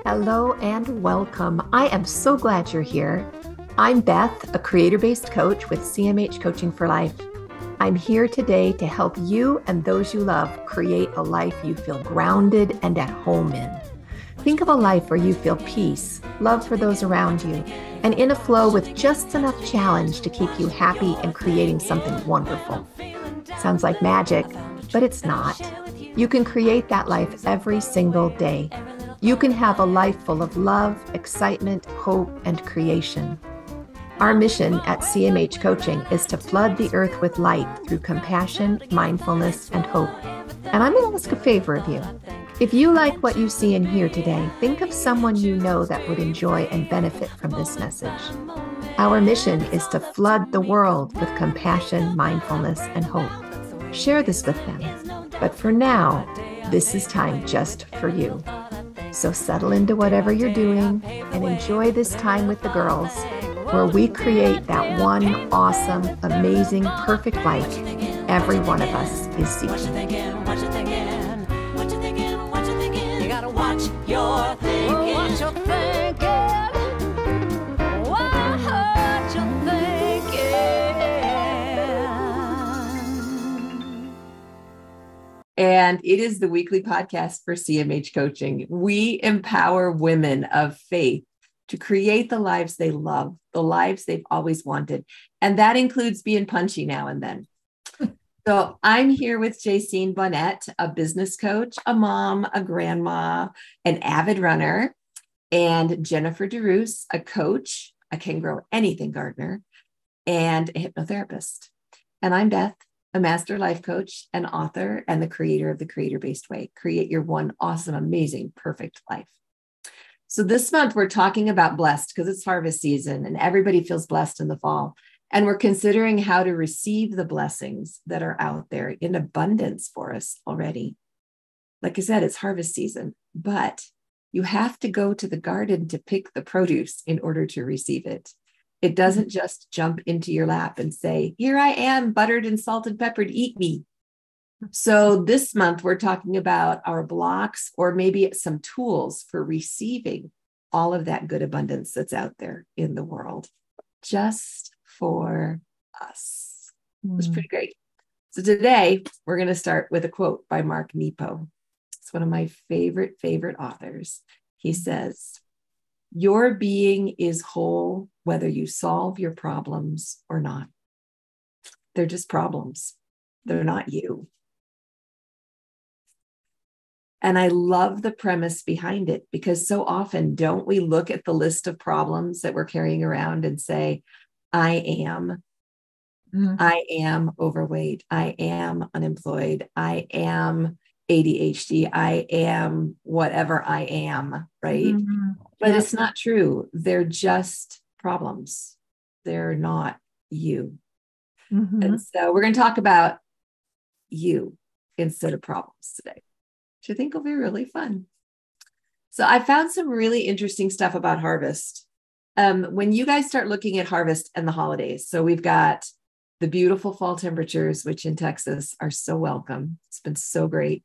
Hello and welcome. I am so glad you're here. I'm Beth, a creator-based coach with CMH Coaching for Life. I'm here today to help you and those you love create a life you feel grounded and at home in. Think of a life where you feel peace, love for those around you, and in a flow with just enough challenge to keep you happy and creating something wonderful. Sounds like magic, but it's not. You can create that life every single day. You can have a life full of love, excitement, hope, and creation. Our mission at CMH Coaching is to flood the earth with light through compassion, mindfulness, and hope. And I'm going to ask a favor of you. If you like what you see and hear today, think of someone you know that would enjoy and benefit from this message. Our mission is to flood the world with compassion, mindfulness, and hope. Share this with them. But for now, this is time just for you. So settle into whatever you're doing and enjoy this time with the girls, where we create that one awesome, amazing, perfect life every one of us is seeking. You gotta watch your thinking. Watch your thinking. Watch your thinking. And it is the weekly podcast for CMH Coaching. We empower women of faith to create the lives they love, the lives they've always wanted. And that includes being punchy now and then. So I'm here with Jacine Bonnet, a business coach, a mom, a grandma, an avid runner, and Jennifer DeRoos, a coach, a can grow anything gardener, and a hypnotherapist. And I'm Beth, a master life coach, an author, and the creator of the Creator-Based Way. Create your one awesome, amazing, perfect life. So this month we're talking about blessed because it's harvest season and everybody feels blessed in the fall. And we're considering how to receive the blessings that are out there in abundance for us already. Like I said, it's harvest season, but you have to go to the garden to pick the produce in order to receive it. It doesn't just jump into your lap and say, here I am, buttered and salted, peppered, eat me. So this month we're talking about our blocks or maybe some tools for receiving all of that good abundance that's out there in the world. Just for us. It was pretty great. So today we're going to start with a quote by Mark Nepo. It's one of my favorite authors. He says, your being is whole, whether you solve your problems or not. They're just problems. They're not you. And I love the premise behind it because so often don't we look at the list of problems that we're carrying around and say, I am overweight. I am unemployed. I am ADHD. I am whatever I am, right? Mm-hmm. But It's not true. They're just problems. They're not you. Mm-hmm. And so we're going to talk about you instead of problems today, which I think will be really fun. So I found some really interesting stuff about harvest. When you guys start looking at harvest and the holidays, so we've got the beautiful fall temperatures, which in Texas are so welcome. It's been so great.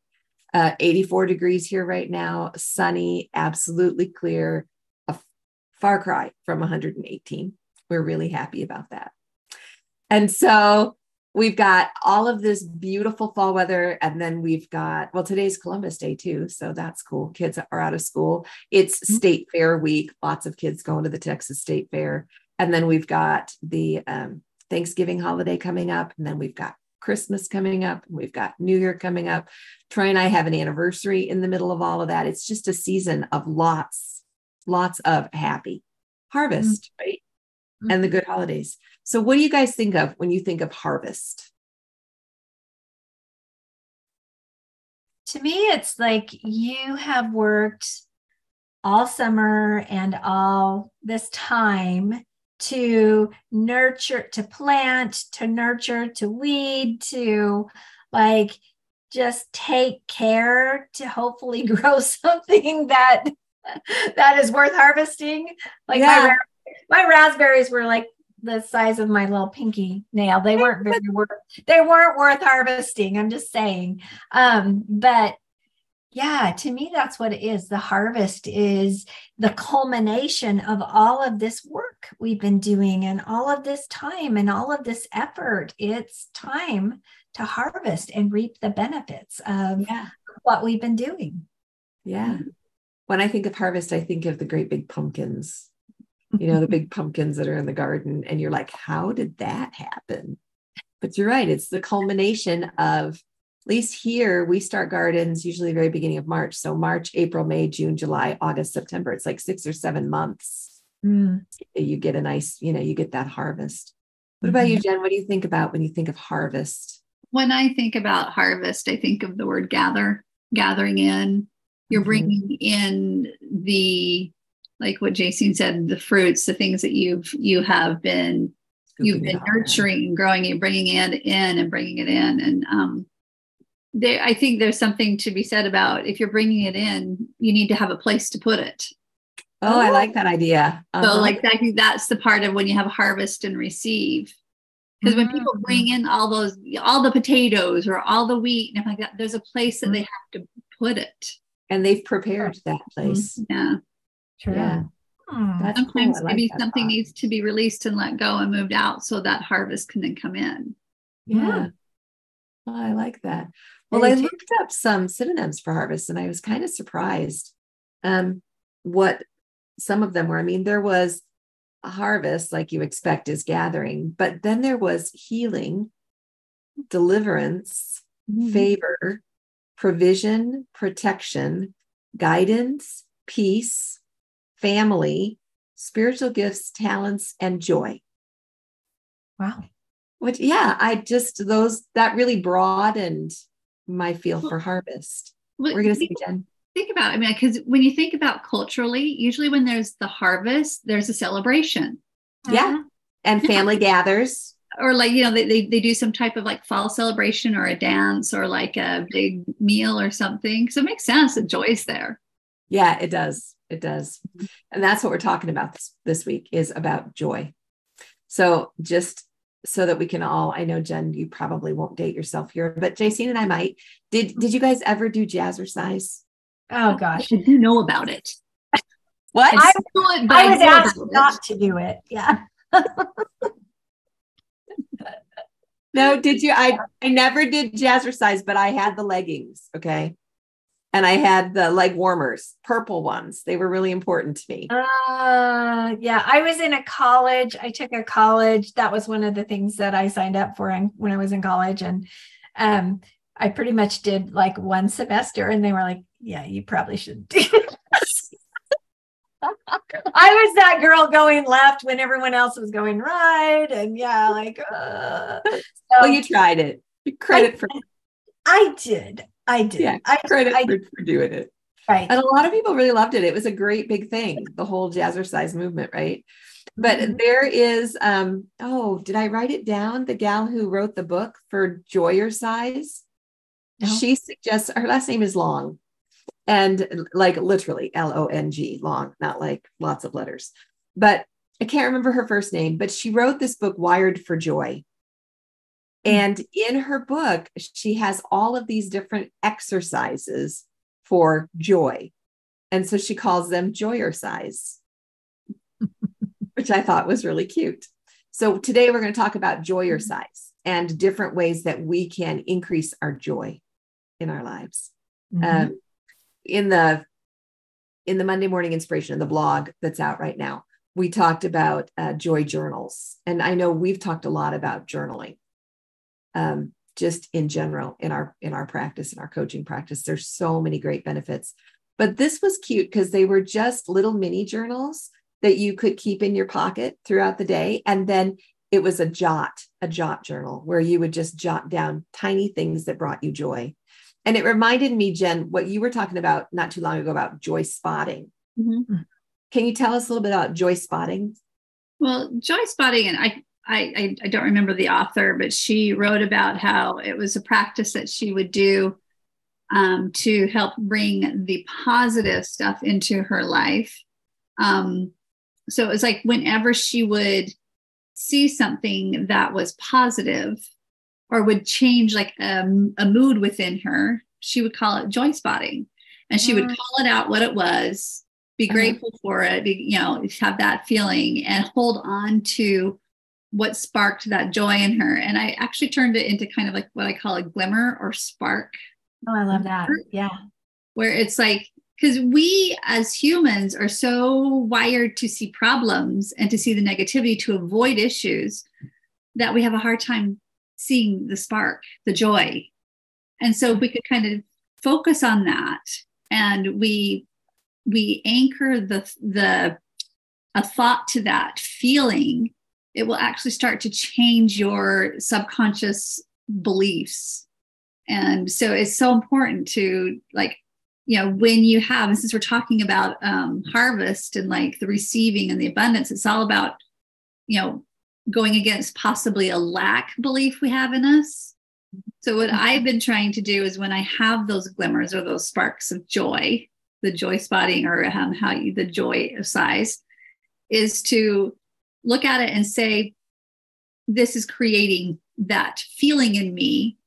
84 degrees here right now, sunny, absolutely clear, a far cry from 118. We're really happy about that. And so we've got all of this beautiful fall weather. And then we've got, well, today's Columbus Day too. So that's cool. Kids are out of school. It's State Fair week. Lots of kids going to the Texas State Fair. And then we've got the Thanksgiving holiday coming up. And then we've got Christmas coming up. And we've got New Year coming up. Troy and I have an anniversary in the middle of all of that. It's just a season of lots of happy harvest, right? And the good holidays. So what do you guys think of when you think of harvest? To me, it's like you have worked all summer and all this time to nurture, to plant, to nurture, to weed, to like just take care to hopefully grow something that is worth harvesting. Like my raspberries were like the size of my little pinky nail. They weren't worth harvesting. I'm just saying. But Yeah, to me, that's what it is. The harvest is the culmination of all of this work we've been doing and all of this time and all of this effort. It's time to harvest and reap the benefits of what we've been doing. Yeah. When I think of harvest, I think of the great big pumpkins, the big pumpkins that are in the garden. And you're like, how did that happen? But you're right. It's the culmination of, at least here, we start gardens usually very beginning of March. So March, April, May, June, July, August, September. It's like 6 or 7 months. You get a nice, you get that harvest. What about you, Jen? What do you think about when you think of harvest? When I think about harvest, I think of the word gathering in. You're bringing in like what Jason said, the fruits, the things that you've been nurturing and growing, and bringing it in and bringing it in. And I think there's something to be said about, if you're bringing it in, you need to have a place to put it. Oh, I like that idea. So I think that's the part of when you have harvest and receive. Because when people bring in all the potatoes or all the wheat and like that, there's a place that they have to put it. And they've prepared that place. Yeah. True. Yeah. That's sometimes cool. Maybe something needs to be released and let go and moved out so that harvest can then come in. Yeah. Oh, I like that. Well, I looked up some synonyms for harvest and I was kind of surprised what some of them were. I mean, there was a harvest, like you expect is gathering, but then there was healing, deliverance, favor, provision, protection, guidance, peace, family, spiritual gifts, talents, and joy. Wow. Which, that really broadened my feel for harvest. Well, we're going to see, Jen. Think about it. I mean, because when you think about culturally, usually when there's the harvest, there's a celebration. Yeah. And family gathers. Or like, they do some type of like fall celebration or a dance or like a big meal or something. So it makes sense that joy's there. Yeah, it does. It does. And that's what we're talking about this week is about joy. So just so that we can all, I know, Jen, you probably won't date yourself here, but Jacine and I might. Did you guys ever do jazzercise? Oh gosh. I do know about it. What? I was asked not to do it. Yeah. No, did you? I never did jazzercise, but I had the leggings. Okay. And I had the leg warmers, purple ones. They were really important to me. Yeah. I was in a college. I took a college. That was one of the things that I signed up for when I was in college. And I pretty much did like one semester and they were like, yeah, you probably should do it. I was that girl going left when everyone else was going right. And well, you tried it. I did. Yeah, credit for doing it. Right. And a lot of people really loved it. It was a great big thing, the whole jazzercise movement, right? But there is, did I write it down? The gal who wrote the book for Joy-ercise, she suggests, her last name is long. And like literally Long, long, not like lots of letters. But I can't remember her first name, but she wrote this book, Wired for Joy. And in her book, she has all of these different exercises for joy. And so she calls them Joy-ercise, which I thought was really cute. So today we're going to talk about Joy-ercise and different ways that we can increase our joy in our lives. In the Monday Morning Inspiration, in the blog that's out right now, we talked about joy journals. And I know we've talked a lot about journaling. Just in general, in our practice, in our coaching practice, there's so many great benefits. But this was cute because they were just little mini journals that you could keep in your pocket throughout the day. And then it was a jot journal where you would just jot down tiny things that brought you joy. And it reminded me, Jen, what you were talking about not too long ago about joy spotting. Can you tell us a little bit about joy spotting? Well, joy spotting, and I don't remember the author, but she wrote about how it was a practice that she would do to help bring the positive stuff into her life. So it was like whenever she would see something that was positive or would change like a mood within her, she would call it joy spotting. And she would call it out what it was, be grateful for it, have that feeling and hold on to what sparked that joy in her. And I actually turned it into kind of like what I call a glimmer or spark. Oh, I love that. Yeah. Where it's like, because we as humans are so wired to see problems and to see the negativity, to avoid issues, that we have a hard time seeing the spark, the joy. And so we could kind of focus on that, and we anchor a thought to that feeling, it will actually start to change your subconscious beliefs. And so it's so important to, like, when you have, and since we're talking about harvest and like the receiving and the abundance, it's all about, going against possibly a lack belief we have in us. So what I've been trying to do is, when I have those glimmers or those sparks of joy, the joy spotting, or the Joy-ercise, is to look at it and say, this is creating that feeling in me.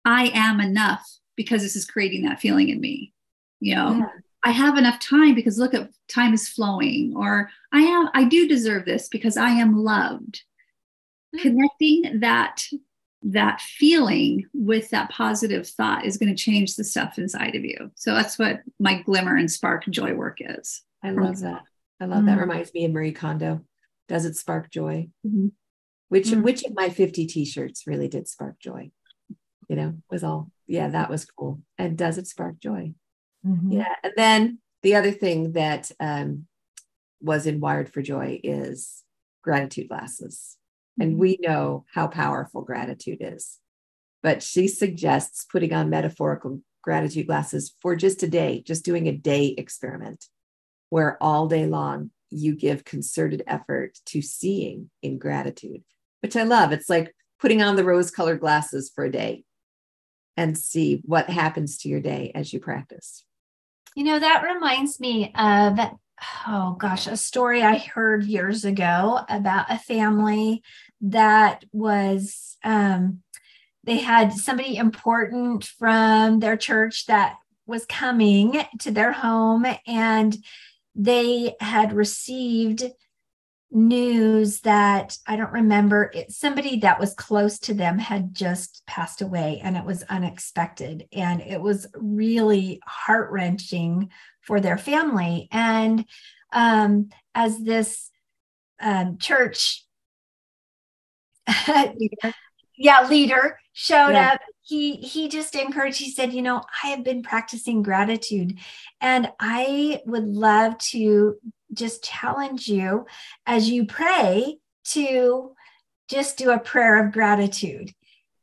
I am enough because this is creating that feeling in me. I have enough time because look at time is flowing, or I do deserve this because I am loved. Connecting that feeling with that positive thought is going to change the stuff inside of you. So that's what my glimmer and spark joy work is. I love that. That reminds me of Marie Kondo. Does it spark joy? Which of my 50 t-shirts really did spark joy? Was all, that was cool. And does it spark joy? Yeah. And then the other thing that was in Wired for Joy is gratitude glasses. And we know how powerful gratitude is. But she suggests putting on metaphorical gratitude glasses for just a day, just doing a day experiment where all day long you give concerted effort to seeing in gratitude, which I love. It's like putting on the rose-colored glasses for a day and see what happens to your day as you practice. That reminds me of, a story I heard years ago about a family that was, they had somebody important from their church that was coming to their home, and they had received news that, I don't remember, somebody that was close to them had just passed away, and it was unexpected, and it was really heart-wrenching for their family. And as this church leader showed up, he just encouraged, he said, I have been practicing gratitude, and I would love to just challenge you as you pray to just do a prayer of gratitude.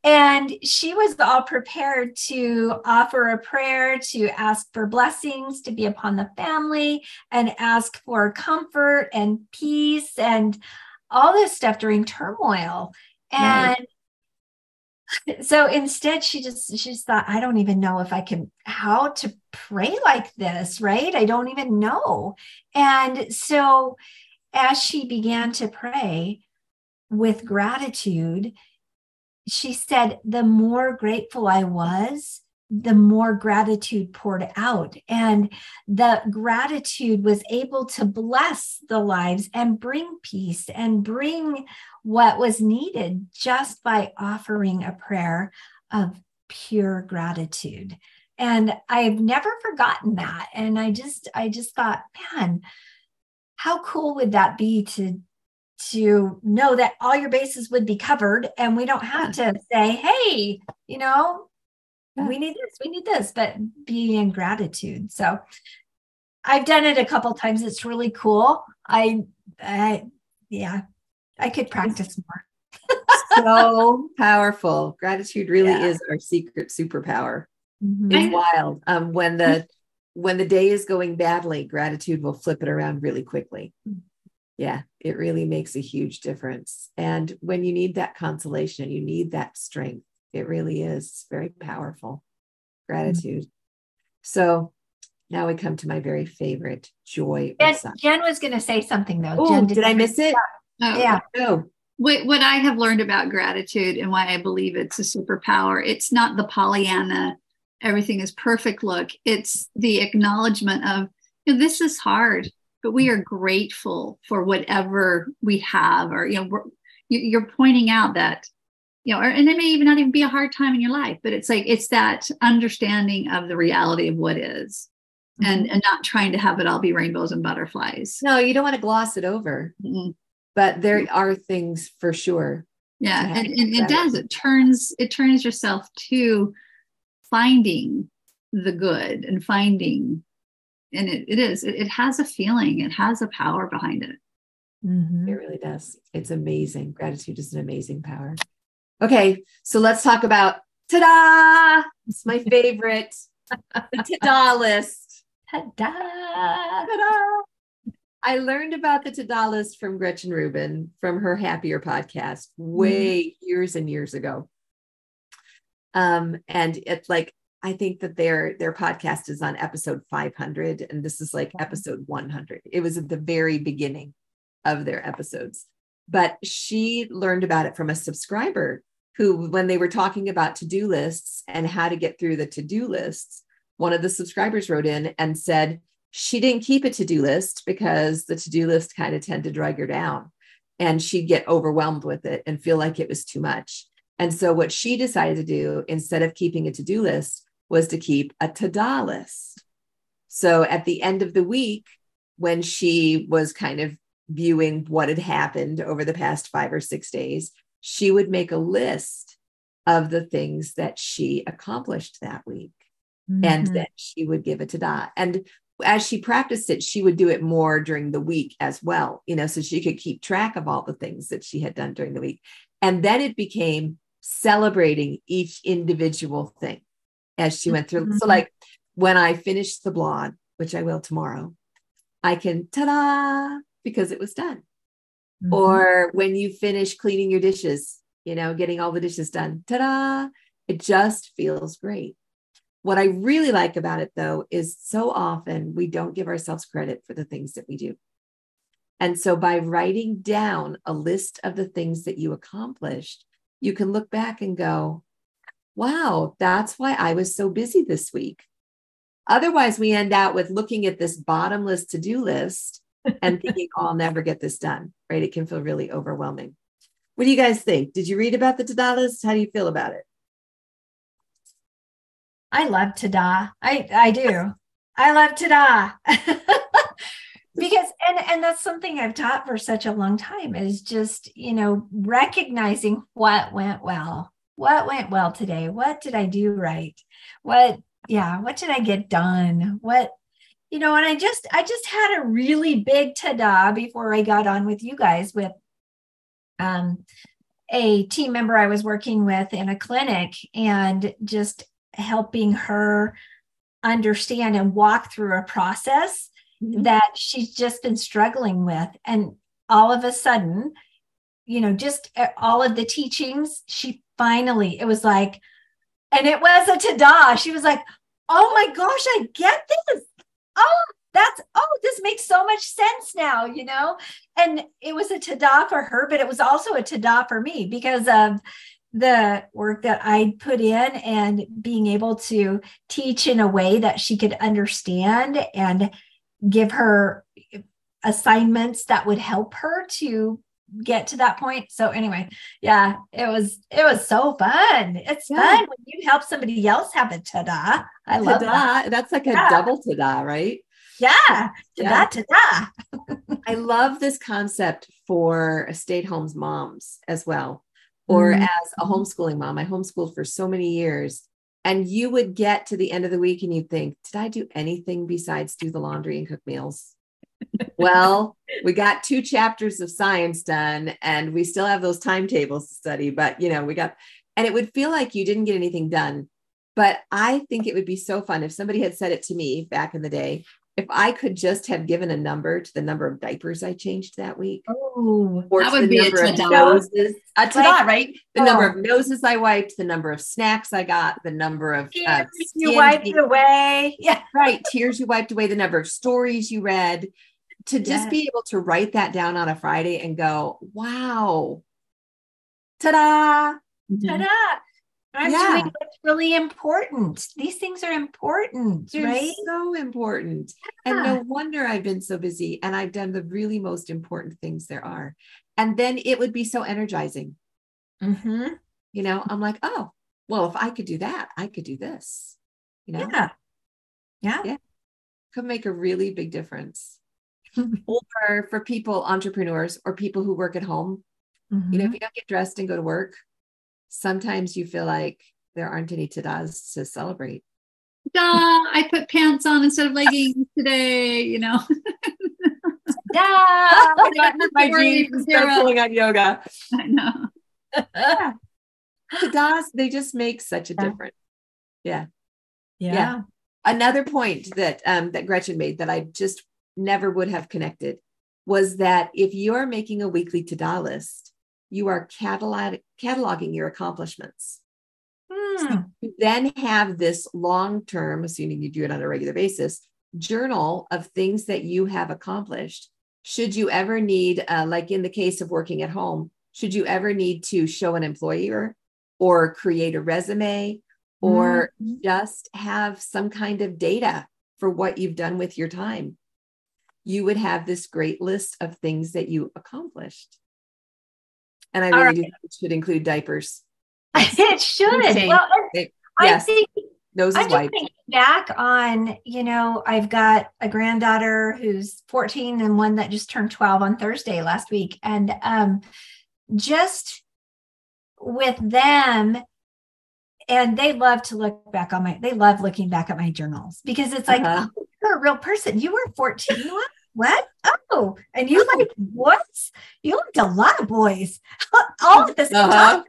And she was all prepared to offer a prayer, to ask for blessings to be upon the family, and ask for comfort and peace and all this stuff during turmoil. And so instead, she just thought, I don't even know if I can, how to pray like this, right? I don't even know. And so as she began to pray with gratitude, she said, the more grateful I was, the more gratitude poured out. And the gratitude was able to bless the lives and bring peace and bring what was needed just by offering a prayer of pure gratitude. And I've never forgotten that. And I just thought, man, how cool would that be to know that all your bases would be covered, and we don't have to say, hey, we need this, but be in gratitude. So I've done it a couple times. It's really cool. I could practice more. So powerful. Gratitude really is our secret superpower. It's wild. When the day is going badly, gratitude will flip it around really quickly. Yeah, it really makes a huge difference. And when you need that consolation, you need that strength, it really is very powerful. Gratitude. So now we come to my very favorite, Joy-ercise. Jen was going to say something though. Oh, did I miss it? Yeah. Oh. What I have learned about gratitude and why I believe it's a superpower, it's not the Pollyanna everything is perfect look. It's the acknowledgement of, this is hard, but we are grateful for whatever we have, or, you're pointing out that, and it may even not even be a hard time in your life, but it's like, it's that understanding of the reality of what is, and not trying to have it all be rainbows and butterflies. No, you don't want to gloss it over, but there are things for sure. Yeah. And it does, it turns yourself to finding the good and finding, and it has a feeling, it has a power behind it. It really does. It's amazing. Gratitude is an amazing power. Okay, so let's talk about ta-da. It's my favorite. The ta-da list. Ta-da. Ta-da. I learned about the ta-da list from Gretchen Rubin from her Happier podcast way years and years ago. And it's like, I think that their podcast is on episode 500, and this is like episode 100. It was at the very beginning of their episodes, but she learned about it from a subscriber who, when they were talking about to-do lists and how to get through the to-do lists, one of the subscribers wrote in and said she didn't keep a to-do list because the to-do list kind of tend to drag her down, and she'd get overwhelmed with it and feel like it was too much. And so what she decided to do, instead of keeping a to-do list, was to keep a ta-da list. So at the end of the week, when she was kind of viewing what had happened over the past 5 or 6 days, she would make a list of the things that she accomplished that week. And then she would give a ta-da. And as she practiced it, she would do it more during the week as well, so she could keep track of all the things that she had done during the week. And then it became celebrating each individual thing as she went through. So like when I finish the blog, which I will tomorrow, I can ta-da, because it was done. Or when you finish cleaning your dishes, getting all the dishes done, ta-da, it just feels great. What I really like about it, though, is so often we don't give ourselves credit for the things that we do. And so by writing down a list of the things that you accomplished, you can look back and go, wow, that's why I was so busy this week. Otherwise, we end out with looking at this bottomless to-do list and thinking, oh, I'll never get this done, right? It can feel really overwhelming. What do you guys think? Did you read about the ta-da list? How do you feel about it? I love ta-da. I do. I love ta-da. Because, and that's something I've taught for such a long time, is just, recognizing what went well today. What did I do right? What did I get done? And I just had a really big ta-da before I got on with you guys with a team member I was working with in a clinic, and just helping her understand and walk through a process that she's just been struggling with. And all of a sudden, just all of the teachings, she finally, it was like, and it was a ta-da. She was like, oh my gosh, I get this. This makes so much sense now, and it was a ta-da for her, but it was also a ta-da for me because of the work that I put in and being able to teach in a way that she could understand and give her assignments that would help her to get to that point. So anyway, yeah, it was so fun. It's fun when you help somebody else have a ta-da. I love that. That's like a double ta-da, right? Yeah. Ta-da. I love this concept for stay-at-home moms as well, or as a homeschooling mom. I homeschooled for so many years, and you would get to the end of the week and you'd think, did I do anything besides do the laundry and cook meals? Well, we got 2 chapters of science done, and we still have those timetables to study, but and it would feel like you didn't get anything done. But I think it would be so fun if somebody had said it to me back in the day, if I could just have given a number to the number of diapers I changed that week. Oh, or that would be a ta-da. Noses, a ta-da, right? The number of noses I wiped, the number of snacks I got, the number of tears you wiped away. Yeah. Right. Tears you wiped away, the number of stories you read. To just be able to write that down on a Friday and go, wow, ta-da, ta-da. I'm doing what's really important. These things are important, They're right? so important. And no wonder I've been so busy and I've done the really most important things there are. And then it would be so energizing. Mm-hmm. You know, I'm like, oh, well, if I could do that, I could do this. You know? Yeah. Yeah. Yeah. Could make a really big difference. Or for people, entrepreneurs or people who work at home, you know, if you don't get dressed and go to work, sometimes you feel like there aren't any tadas to celebrate. Duh, I put pants on instead of leggings today, you know. My jeans instead of pulling on yoga. I know. Yeah. Tadas, they just make such a difference. Yeah. Yeah. Another point that that Gretchen made that I just never would have connected was that if you're making a weekly Tada list, you are cataloging your accomplishments. So you then have this long-term, assuming you do it on a regular basis, journal of things that you have accomplished. Should you ever need, like in the case of working at home, should you ever need to show an employer or create a resume or just have some kind of data for what you've done with your time, you would have this great list of things that you accomplished. And I really do think it should include diapers. Yes. It should. Well, yes. I think nose is I'm just wiped. thinking back on, you know, I've got a granddaughter who's 14 and one that just turned 12 on Thursday last week. And just with them, and they love to look back on they love looking back at my journals because it's like, oh, you're a real person. You were 14. What? Oh, and you like what? You liked a lot of boys all at the same time.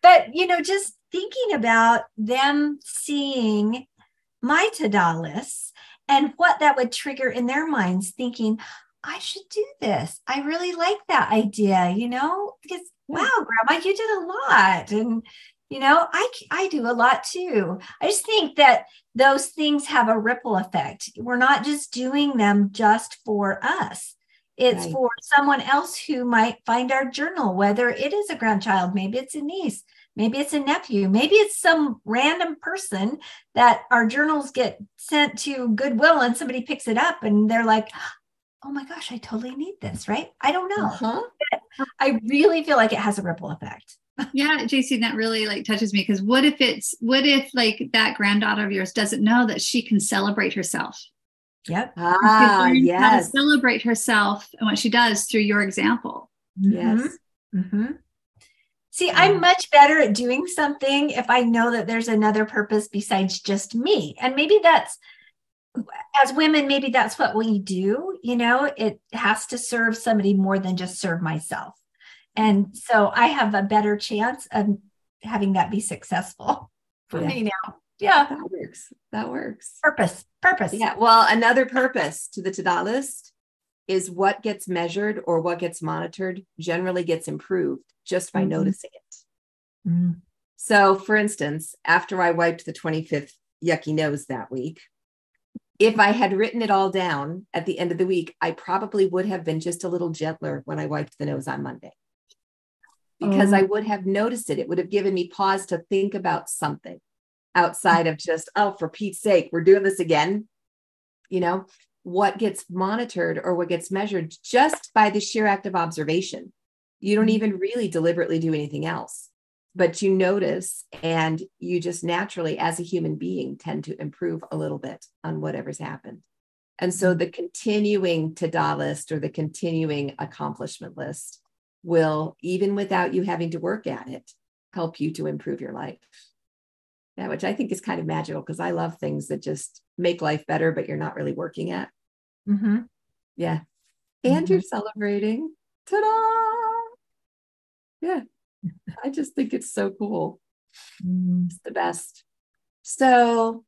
But, you know, just thinking about them seeing my Tada lists and what that would trigger in their minds, thinking, I should do this. I really like that idea, you know, because wow, Grandma, you did a lot. And, you know, I do a lot too. I just think that those things have a ripple effect. We're not just doing them just for us. It's for someone else who might find our journal, whether it is a grandchild, maybe it's a niece, maybe it's a nephew, maybe it's some random person that our journals get sent to Goodwill and somebody picks it up and they're like, oh my gosh, I totally need this, right? I don't know. I really feel like it has a ripple effect. Yeah, JC, that really like touches me because what if like that granddaughter of yours doesn't know that she can celebrate herself? Yep. How to celebrate herself and what she does through your example. Yes. See, I'm much better at doing something if I know that there's another purpose besides just me. And maybe that's, as women, maybe that's what we do. You know, it has to serve somebody more than just serve myself. And so I have a better chance of having that be successful for me now. Yeah. That works. Purpose. Yeah. Well, another purpose to the Tada list is what gets measured or what gets monitored generally gets improved just by noticing it. So for instance, after I wiped the 25th yucky nose that week, if I had written it all down at the end of the week, I probably would have been just a little gentler when I wiped the nose on Monday. Because I would have noticed it. It would have given me pause to think about something outside of just, oh, for Pete's sake, we're doing this again. You know, what gets monitored or what gets measured just by the sheer act of observation. You don't even really deliberately do anything else, but you notice and you just naturally, as a human being, tend to improve a little bit on whatever's happened. And so the continuing Tada list or the continuing accomplishment list will, even without you having to work at it, help you to improve your life. Yeah, which I think is kind of magical because I love things that just make life better, but you're not really working at. Yeah. And you're celebrating. Ta-da! Yeah. I just think it's so cool. It's the best. So,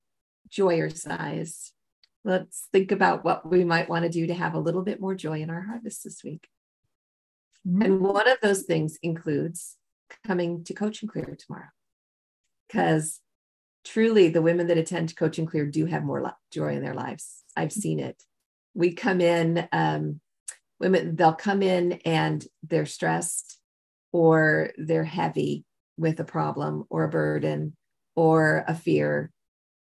Joy-ercise. Let's think about what we might want to do to have a little bit more joy in our harvest this week. And one of those things includes coming to Coach and Clear tomorrow. Because truly, the women that attend Coach and Clear do have more joy in their lives. I've seen it. We come in, women, they'll come in and they're stressed or they're heavy with a problem or a burden or a fear.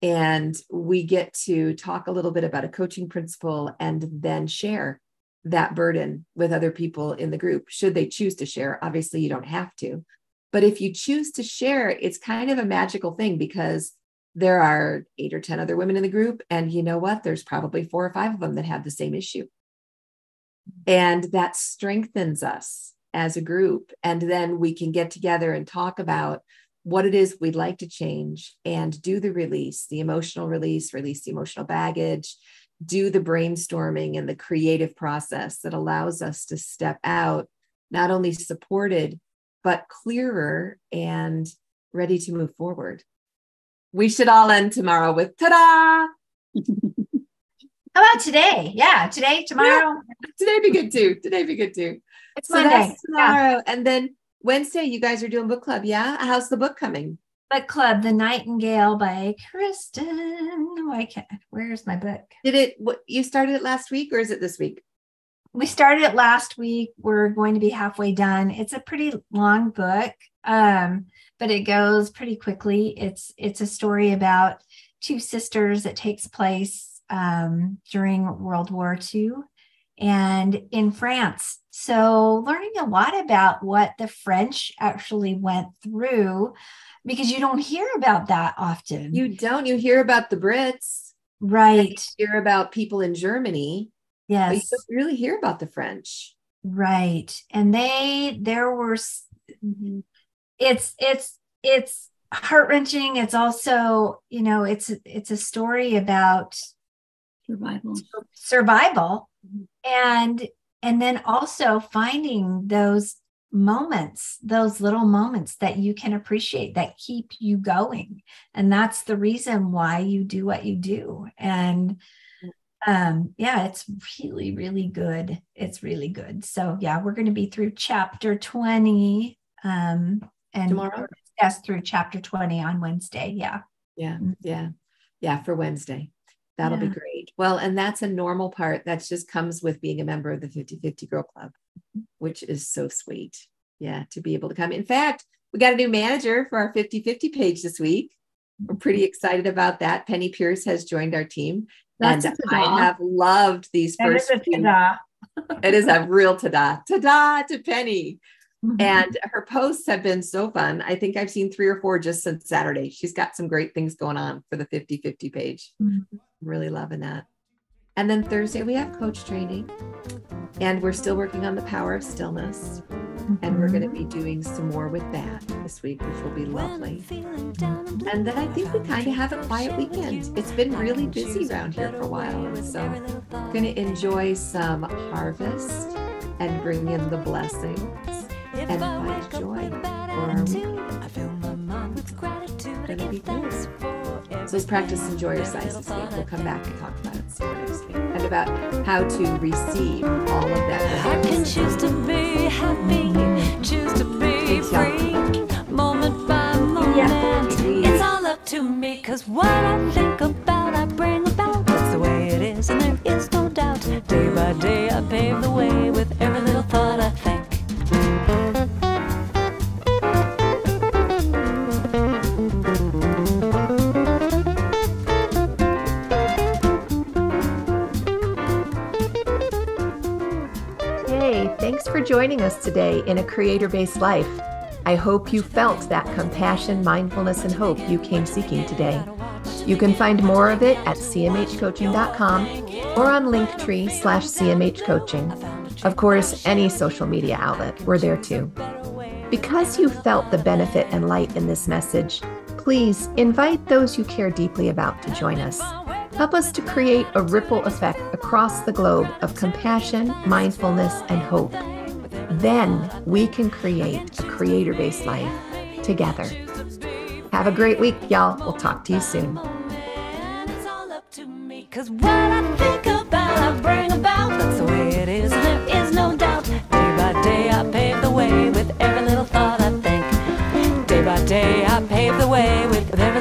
And we get to talk a little bit about a coaching principle and then share that burden with other people in the group, should they choose to share. Obviously, you don't have to. But if you choose to share, it's kind of a magical thing, because there are 8 or 10 other women in the group. And you know what? There's probably 4 or 5 of them that have the same issue. And that strengthens us as a group. And then we can get together and talk about what it is we'd like to change and do the release, the emotional release the emotional baggage, do the brainstorming and the creative process that allows us to step out, not only supported, but clearer and ready to move forward. We should all end tomorrow with ta-da! How about today? Yeah, today, tomorrow. Yeah, today be good too. It's so Monday. That's tomorrow. Yeah. And then Wednesday, you guys are doing book club. Yeah. How's the book coming? Book club, The Nightingale by Kristen. Where's my book? You started it last week, or is it this week? We started it last week. We're going to be halfway done. It's a pretty long book, but it goes pretty quickly. It's a story about 2 sisters that takes place during World War II and in France. So learning a lot about what the French actually went through, because you don't hear about that often. You don't. You hear about the Brits. Right. You hear about people in Germany. Yes. But you don't really hear about the French. Right. And it's heart-wrenching. It's also, it's a story about survival, and then also finding those moments, those little moments that you can appreciate that keep you going. And that's the reason why you do what you do. And it's really, really good. It's really good. So we're going to be through chapter 20 and tomorrow. Yes, through chapter 20 on Wednesday. For Wednesday. That'll be great. Well, and that's a normal part that just comes with being a member of the 50/50 Girl Club, which is so sweet. Yeah, to be able to come. In fact, we got a new manager for our 50/50 page this week. We're pretty excited about that. Penny Pierce has joined our team. And I have loved these first few. It is a real ta-da. Ta-da to Penny. And her posts have been so fun. I think I've seen 3 or 4 just since Saturday. She's got some great things going on for the 50/50 page. I'm really loving that. And then Thursday, we have coach training. And we're still working on the power of stillness. And we're going to be doing some more with that this week, which will be lovely. And then I think we kind of have a quiet weekend. It's been really busy around here for a while. And so we're going to enjoy some harvest and bring in the blessings and find joy for our week. It'll be good. So let's practice some Joy-ercise this week. We'll come back and talk about it some more next week, and about how to receive all of that. I can choose to be happy, choose to be free, moment by moment. It's all up to me, 'cause what I think about, I bring about. That's the way it is, and there is no doubt. Day by day, I pave the way with every little thought I think. Thanks for joining us today in A Creator-Based Life. I hope you felt that compassion, mindfulness, and hope you came seeking today. You can find more of it at cmhcoaching.com or on Linktree/cmhcoaching. Of course, any social media outlet, we're there too. Because you felt the benefit and light in this message, please invite those you care deeply about to join us. Help us to create a ripple effect across the globe of compassion, mindfulness, and hope. Then we can create a creator-based life together. Have a great week, y'all. We'll talk to you soon. It's all up to me, 'cause what I think about, I bring about. That's the way it is, there is no doubt. Day by day, I pave the way with every little thought I think. Day by day, I pave the way with every